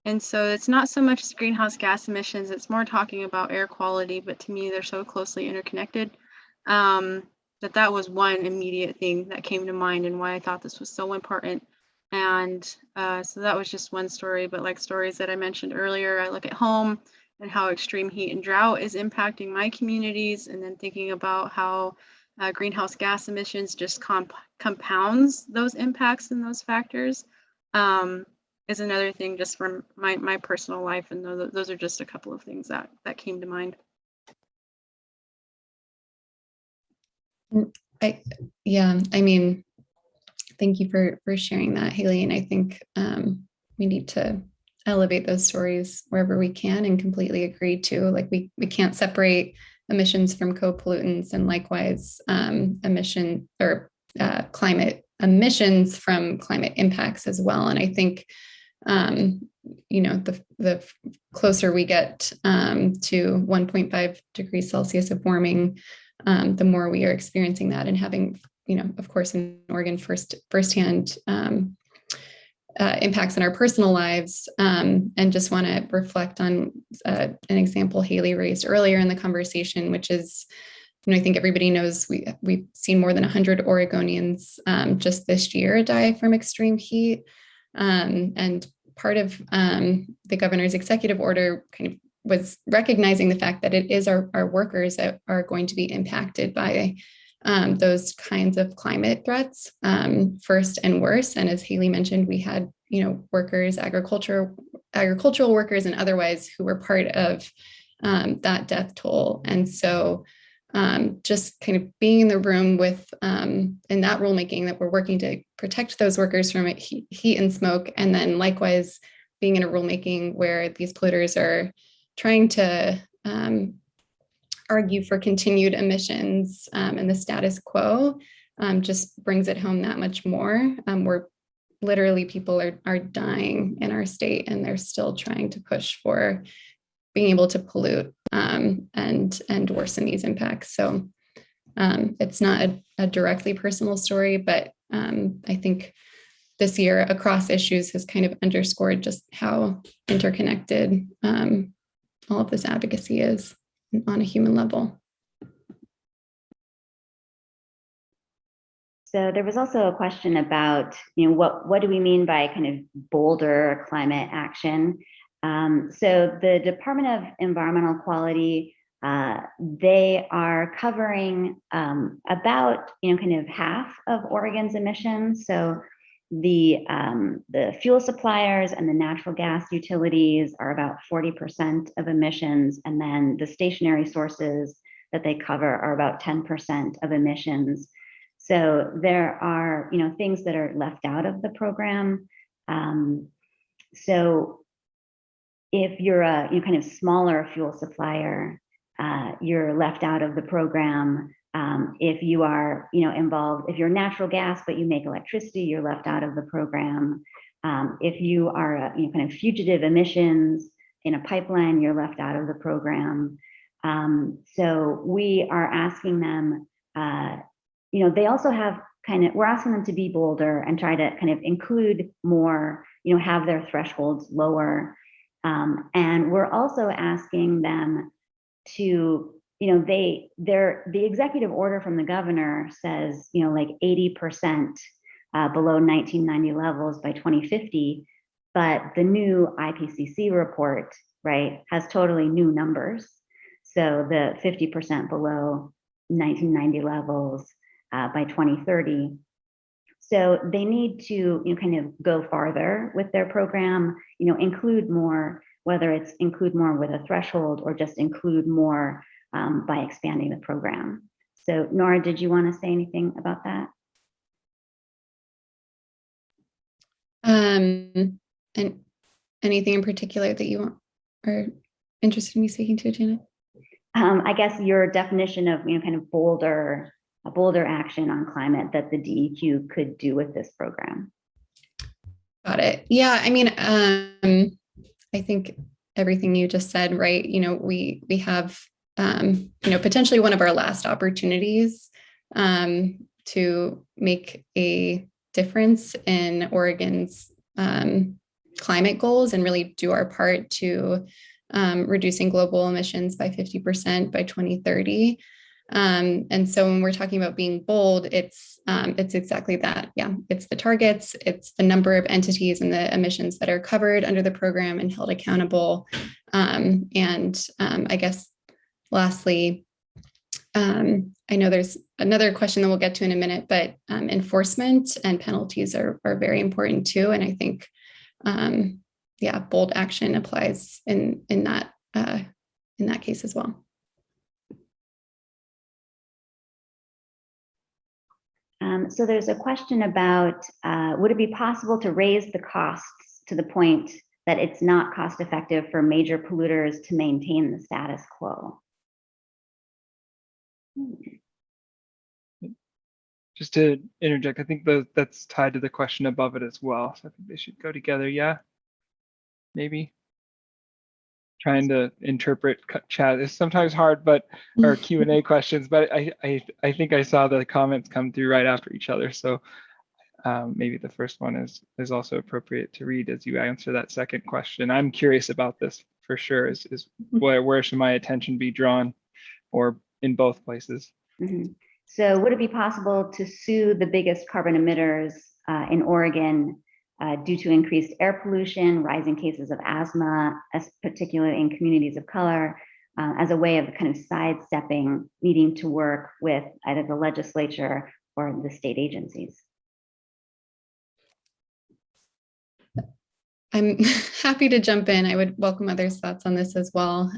And so it's not so much greenhouse gas emissions, it's more talking about air quality, but to me, they're so closely interconnected, that was one immediate thing that came to mind and why I thought this was so important. And so that was just one story, but like stories that I mentioned earlier, I look at home and how extreme heat and drought is impacting my communities, and then thinking about how greenhouse gas emissions just compounds those impacts and those factors is another thing just from my personal life. And those are just a couple of things that came to mind. I mean, thank you for sharing that, Haley. And I think we need to elevate those stories wherever we can, and completely agree too. Like we can't separate emissions from co-pollutants, and likewise emission or climate emissions from climate impacts as well. And I think you know, the closer we get to 1.5 degrees Celsius of warming, the more we are experiencing that and having, you know, of course, in Oregon, firsthand impacts in our personal lives. And just want to reflect on an example Haley raised earlier in the conversation, which is, you know, I think everybody knows we've seen more than 100 Oregonians just this year die from extreme heat. And part of the governor's executive order kind of was recognizing the fact that it is our workers that are going to be impacted by those kinds of climate threats first and worse. And as Haley mentioned, we had, you know, workers, agricultural workers and otherwise who were part of that death toll. And so just kind of being in the room with in that rulemaking that we're working to protect those workers from heat and smoke, and then likewise being in a rulemaking where these polluters are trying to argue for continued emissions and the status quo just brings it home that much more. Where literally people are dying in our state, and they're still trying to push for being able to pollute and worsen these impacts. So it's not a directly personal story, but I think this year across issues has kind of underscored just how interconnected all of this advocacy is on a human level. So there was also a question about, you know, what do we mean by kind of bolder climate action? So the Department of Environmental Quality, they are covering about, you know, kind of half of Oregon's emissions. So the fuel suppliers and the natural gas utilities are about 40% of emissions, and then the stationary sources that they cover are about 10% of emissions. So there are, you know, things that are left out of the program. So if you're a kind of smaller fuel supplier, you're left out of the program. If you are, you know, involved, if you're natural gas but you make electricity, you're left out of the program. If you are, you know, kind of fugitive emissions in a pipeline, you're left out of the program. So we are asking them, you know, they also have we're asking them to be bolder and try to kind of include more, you know, have their thresholds lower. And we're also asking them to, you know, the executive order from the governor says, you know, like 80% below 1990 levels by 2050, but the new IPCC report, right, has totally new numbers. So the 50% below 1990 levels by 2030. So they need to, you know, kind of go farther with their program, you know, include more, whether it's include more with a threshold or just include more by expanding the program. So Nora, did you want to say anything about that? And anything in particular that you want are interested in me speaking to, Janet? I guess your definition of, you know, kind of a bolder action on climate that the DEQ could do with this program. Got it. Yeah, I mean, I think everything you just said, right? You know, we have, you know, potentially one of our last opportunities to make a difference in Oregon's climate goals and really do our part to reducing global emissions by 50% by 2030. And so when we're talking about being bold, it's exactly that. Yeah, it's the targets, it's the number of entities and the emissions that are covered under the program and held accountable. I guess lastly, I know there's another question that we'll get to in a minute, but enforcement and penalties are very important too. And I think, yeah, bold action applies in that case as well. So there's a question about, would it be possible to raise the costs to the point that it's not cost effective for major polluters to maintain the status quo? Just to interject, I think that's tied to the question above it as well. So I think they should go together. Yeah, maybe. Trying to interpret chat is sometimes hard, but or Q&A questions, but I think I saw the comments come through right after each other. So maybe the first one is also appropriate to read as you answer that second question. I'm curious about this for sure. Is where should my attention be drawn, or in both places? Mm-hmm. So would it be possible to sue the biggest carbon emitters in Oregon due to increased air pollution, rising cases of asthma, particularly in communities of color, as a way of kind of sidestepping needing to work with either the legislature or the state agencies? I'm happy to jump in. I would welcome others' thoughts on this as well.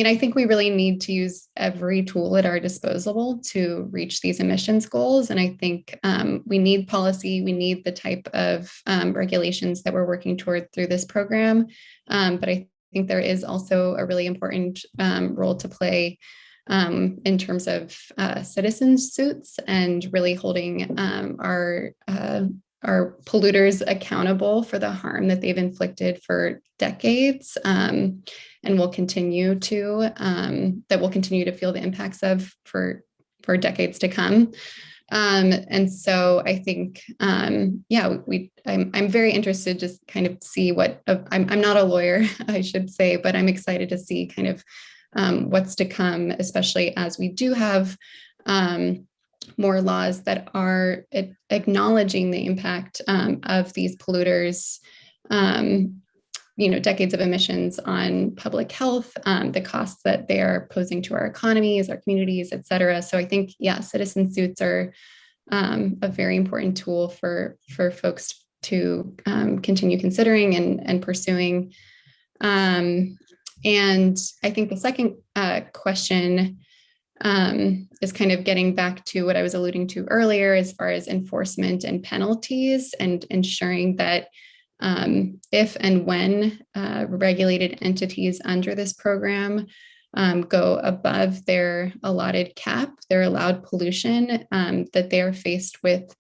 I think we really need to use every tool at our disposal to reach these emissions goals. And I think we need policy, we need the type of regulations that we're working toward through this program. But I think there is also a really important role to play in terms of citizen suits and really holding our polluters accountable for the harm that they've inflicted for decades, and will continue to feel the impacts of for decades to come. And so I think, I'm very interested to just kind of see I'm not a lawyer, I should say, but I'm excited to see kind of what's to come, especially as we do have more laws that are acknowledging the impact of these polluters, decades of emissions on public health, the costs that they are posing to our economies, our communities, et cetera. So I think, citizen suits are a very important tool for folks to continue considering and pursuing. And I think the second question is kind of getting back to what I was alluding to earlier as far as enforcement and penalties, and ensuring that if and when regulated entities under this program go above their allotted cap, their allowed pollution, that they are faced with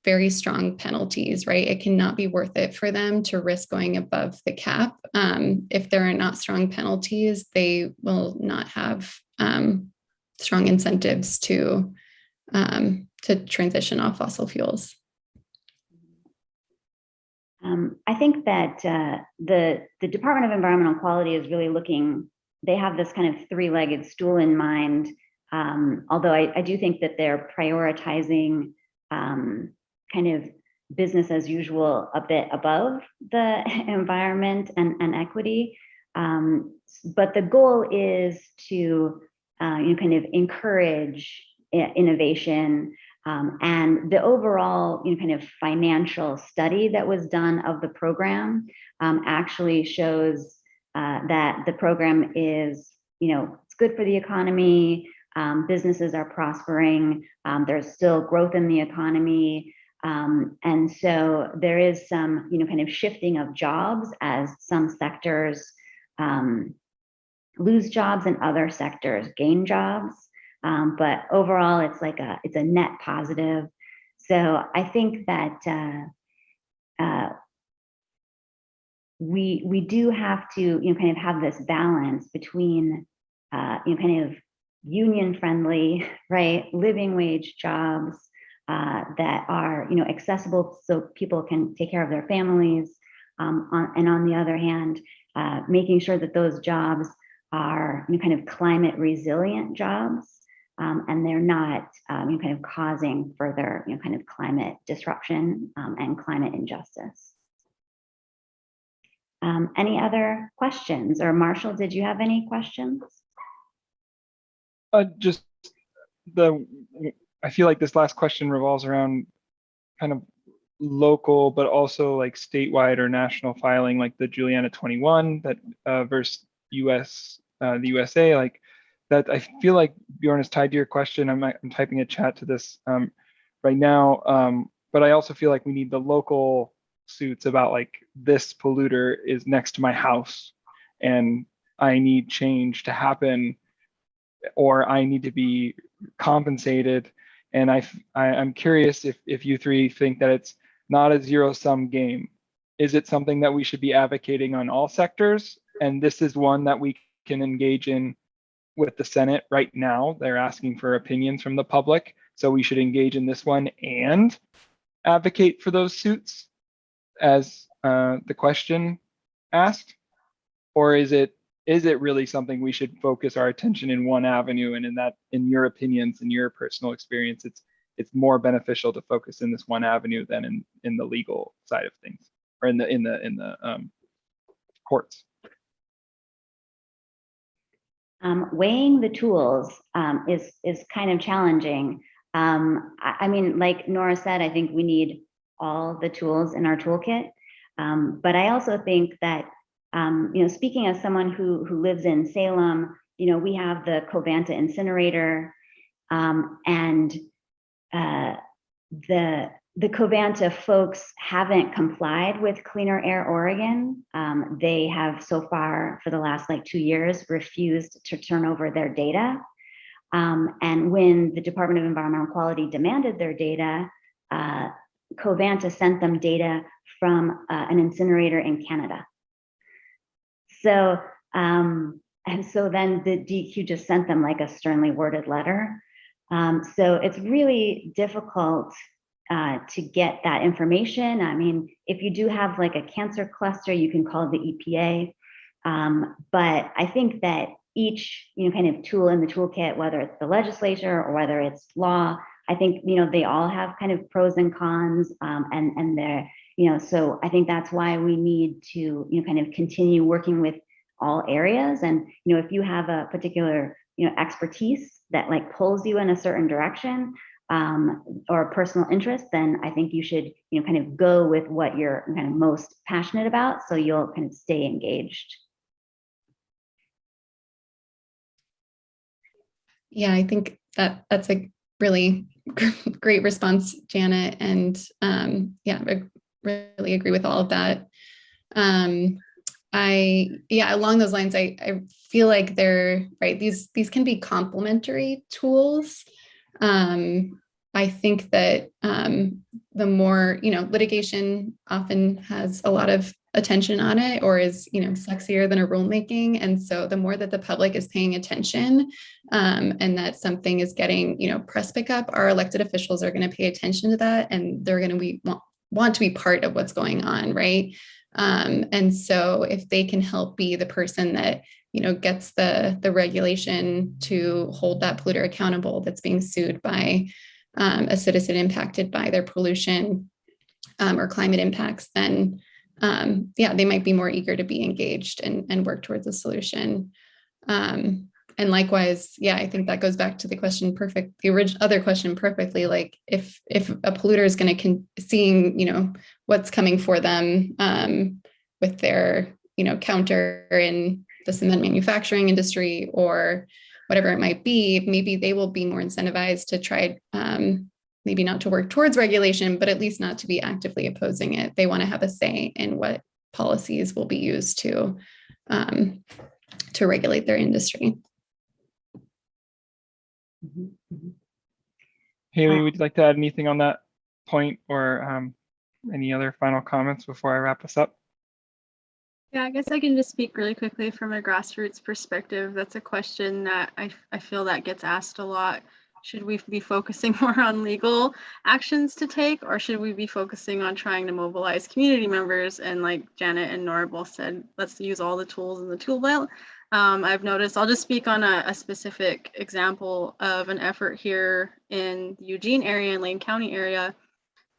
very strong penalties, right? It cannot be worth it for them to risk going above the cap. If there are not strong penalties, they will not have strong incentives to transition off fossil fuels. I think that the Department of Environmental Quality is really looking, they have this kind of three-legged stool in mind, although I do think that they're prioritizing kind of business as usual a bit above the environment and equity. But the goal is to kind of encourage innovation, and the overall kind of financial study that was done of the program actually shows that the program is, it's good for the economy, businesses are prospering, there's still growth in the economy, and so there is some kind of shifting of jobs as some sectors lose jobs and other sectors gain jobs. But overall, it's a net positive. So I think that we do have to kind of have this balance between kind of union friendly, right, living wage jobs that are accessible so people can take care of their families, and on the other hand, making sure that those jobs are kind of climate resilient jobs, and they're not kind of causing further kind of climate disruption and climate injustice. Any other questions? Or Marshall, did you have any questions? Just I feel like this last question revolves around kind of local, but also like statewide or national filing, like the Juliana 21 that versus the USA, like that. I feel like Bjorn is tied to your question. I'm typing a chat to this right now, but I also feel like we need the local suits about like this polluter is next to my house and I need change to happen, or I need to be compensated. And I'm curious if you three think that it's not a zero-sum game. Is it something that we should be advocating on all sectors? And this is one that we can engage in with the Senate right now. They're asking for opinions from the public. So we should engage in this one and advocate for those suits as the question asked? Or is it really something we should focus our attention in one avenue, and in your opinions and your personal experience, it's more beneficial to focus in this one avenue than in the legal side of things, or in the courts? Weighing the tools is kind of challenging. I mean, like Nora said, I think we need all the tools in our toolkit, but I also think that speaking as someone who lives in Salem, we have the Covanta incinerator, and the Covanta folks haven't complied with Cleaner Air Oregon. They have so far, for the last 2 years, refused to turn over their data. And when the Department of Environmental Quality demanded their data, Covanta sent them data from an incinerator in Canada. So, and so then the DEQ just sent them a sternly worded letter. So it's really difficult to get that information. I mean, if you do have a cancer cluster, you can call the EPA. But I think that each kind of tool in the toolkit, whether it's the legislature or whether it's law, I think they all have kind of pros and cons, and they're so I think that's why we need to kind of continue working with all areas. And if you have a particular expertise that pulls you in a certain direction, or personal interest, then I think you should kind of go with what you're kind of most passionate about, so you'll kind of stay engaged. Yeah, I think that's a really great response, Janet. And yeah, I really agree with all of that. Along those lines, I feel like they're right. These can be complementary tools. I think that the more, litigation often has a lot of attention on it, or is, sexier than a rulemaking. And so the more that the public is paying attention, and that something is getting, press pickup, our elected officials are going to pay attention to that, and they're going to want to be part of what's going on, right? And so if they can help be the person that, gets the regulation to hold that polluter accountable that's being sued by a citizen impacted by their pollution or climate impacts, then they might be more eager to be engaged and work towards a solution. And likewise, I think that goes back to the question other question perfectly, like if a polluter is going to seeing, what's coming for them with their, counter in the cement manufacturing industry or whatever it might be, maybe they will be more incentivized to try, maybe not to work towards regulation, but at least not to be actively opposing it. They want to have a say in what policies will be used to regulate their industry. Haley, would you like to add anything on that point, or any other final comments before I wrap us up? Yeah, I guess I can just speak really quickly from a grassroots perspective. That's a question that I feel that gets asked a lot. Should we be focusing more on legal actions to take, or should we be focusing on trying to mobilize community members? And like Janet and Nora both said, let's use all the tools in the tool belt. I've noticed, I'll just speak on a specific example of an effort here in the Eugene area and Lane County area.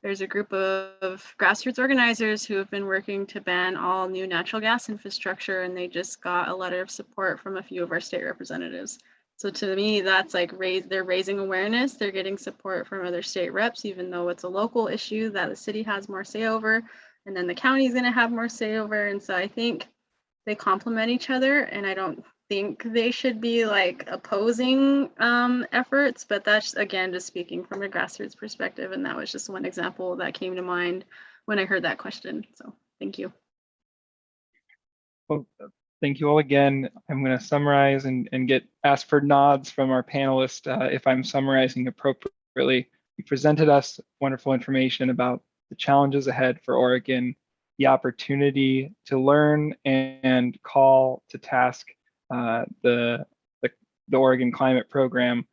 There's a group of grassroots organizers who have been working to ban all new natural gas infrastructure, and they just got a letter of support from a few of our state representatives. So to me, that's like they're raising awareness, they're getting support from other state reps, even though it's a local issue that the city has more say over, and then the county is going to have more say over. And so I think they complement each other, and I don't think they should be like opposing efforts, but that's again just speaking from a grassroots perspective, and that was just one example that came to mind when I heard that question. So thank you. Well, thank you all again. I'm going to summarize and get asked for nods from our panelists if I'm summarizing appropriately. You presented us wonderful information about the challenges ahead for Oregon, the opportunity to learn and call to task the Oregon Climate Program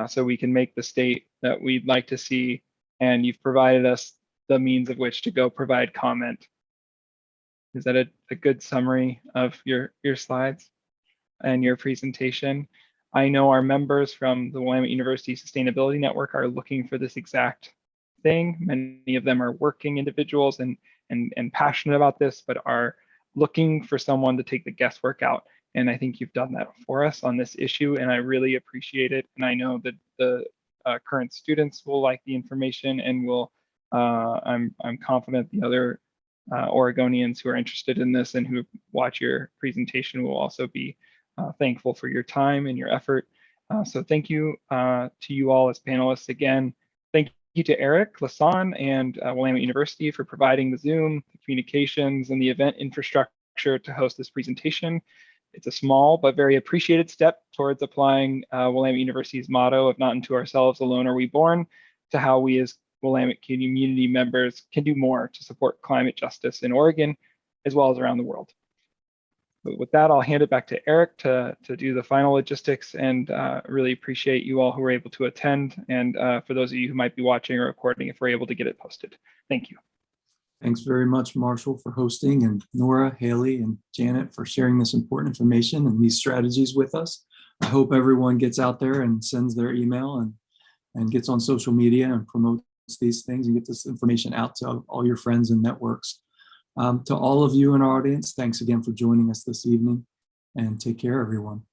so we can make the state that we'd like to see. And you've provided us the means of which to go provide comment. Is that a good summary of your slides and your presentation? I know our members from the Willamette University Sustainability Network are looking for this exact thing. Many of them are working individuals and passionate about this, but are looking for someone to take the guesswork out. And I think you've done that for us on this issue, and I really appreciate it. And I know that the current students will like the information, and will. I'm confident the other Oregonians who are interested in this and who watch your presentation will also be thankful for your time and your effort. So thank you to you all as panelists again. Thank you to Eric Lasan and Willamette University for providing the Zoom, the communications, and the event infrastructure to host this presentation. It's a small but very appreciated step towards applying Willamette University's motto of "Not unto ourselves alone are we born" to how we as Willamette community members can do more to support climate justice in Oregon, as well as around the world. But with that, I'll hand it back to Eric to do the final logistics, and really appreciate you all who were able to attend, and for those of you who might be watching or recording, if we're able to get it posted. Thank you. Thanks very much, Marshall, for hosting, and Nora, Haley, and Janet for sharing this important information and these strategies with us. I hope everyone gets out there and sends their email and gets on social media and promotes these things and get this information out to all your friends and networks. To all of you in our audience, thanks again for joining us this evening, and take care, everyone.